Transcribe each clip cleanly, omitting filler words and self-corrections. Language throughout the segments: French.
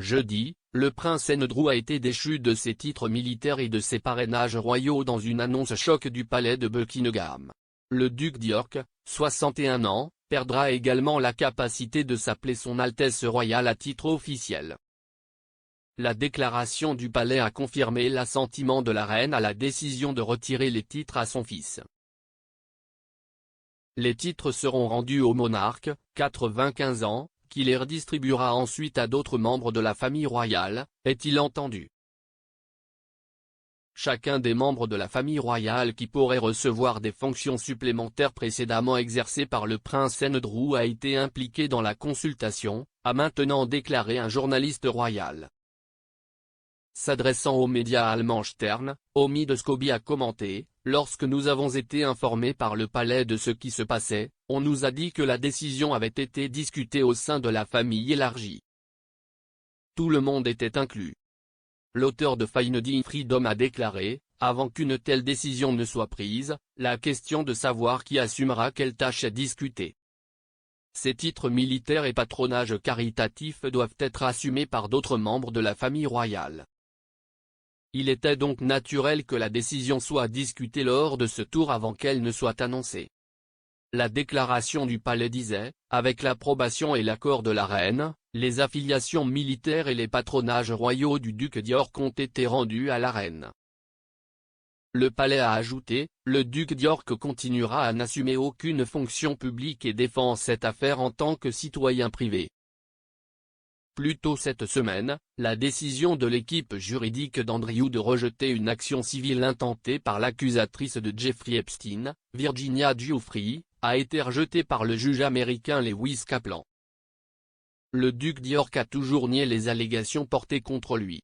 Jeudi, le prince Andrew a été déchu de ses titres militaires et de ses parrainages royaux dans une annonce choc du palais de Buckingham. Le duc d'York, 61 ans, perdra également la capacité de s'appeler Son Altesse royale à titre officiel. La déclaration du palais a confirmé l'assentiment de la reine à la décision de retirer les titres à son fils. Les titres seront rendus au monarque, 95 ans, qui les redistribuera ensuite à d'autres membres de la famille royale, est-il entendu. Chacun des membres de la famille royale qui pourrait recevoir des fonctions supplémentaires précédemment exercées par le prince Andrew a été impliqué dans la consultation, a maintenant déclaré un journaliste royal. S'adressant aux médias allemands Stern, Omid Scobie a commenté: « Lorsque nous avons été informés par le palais de ce qui se passait, on nous a dit que la décision avait été discutée au sein de la famille élargie. Tout le monde était inclus. » L'auteur de Finding Freedom a déclaré: « Avant qu'une telle décision ne soit prise, la question de savoir qui assumera quelle tâche est discutée. Ces titres militaires et patronage caritatif doivent être assumés par d'autres membres de la famille royale. » Il était donc naturel que la décision soit discutée lors de ce tour avant qu'elle ne soit annoncée. La déclaration du palais disait: « Avec l'approbation et l'accord de la reine, les affiliations militaires et les patronages royaux du duc d'York ont été rendus à la reine. » Le palais a ajouté: « Le duc d'York continuera à n'assumer aucune fonction publique et défend cette affaire en tant que citoyen privé. » Plus tôt cette semaine, la décision de l'équipe juridique d'Andrew de rejeter une action civile intentée par l'accusatrice de Jeffrey Epstein, Virginia Giuffre, a été rejetée par le juge américain Lewis Kaplan. Le duc d'York a toujours nié les allégations portées contre lui.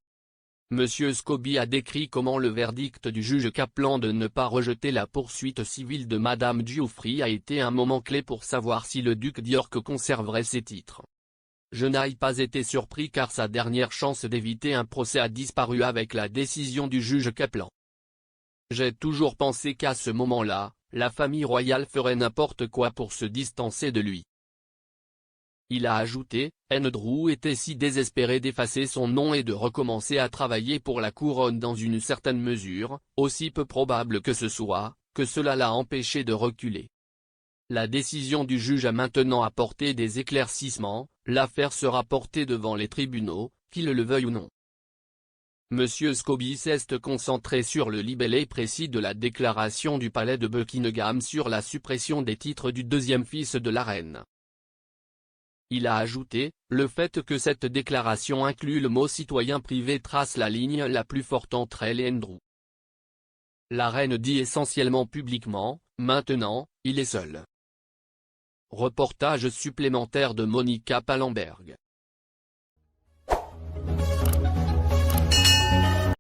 Monsieur Scobie a décrit comment le verdict du juge Kaplan de ne pas rejeter la poursuite civile de Madame Giuffre a été un moment clé pour savoir si le duc d'York conserverait ses titres. « Je n'ai pas été surpris car sa dernière chance d'éviter un procès a disparu avec la décision du juge Kaplan. J'ai toujours pensé qu'à ce moment-là, la famille royale ferait n'importe quoi pour se distancer de lui. » Il a ajouté: « Andrew était si désespéré d'effacer son nom et de recommencer à travailler pour la couronne dans une certaine mesure, aussi peu probable que ce soit, que cela l'a empêché de reculer. La décision du juge a maintenant apporté des éclaircissements, l'affaire sera portée devant les tribunaux, qu'ils le veuillent ou non. » Monsieur Scobie s'est concentré sur le libellé précis de la déclaration du palais de Buckingham sur la suppression des titres du deuxième fils de la reine. Il a ajouté: « Le fait que cette déclaration inclut le mot citoyen privé trace la ligne la plus forte entre elle et Andrew. La reine dit essentiellement publiquement: maintenant, il est seul. » Reportage supplémentaire de Monica Pallenberg.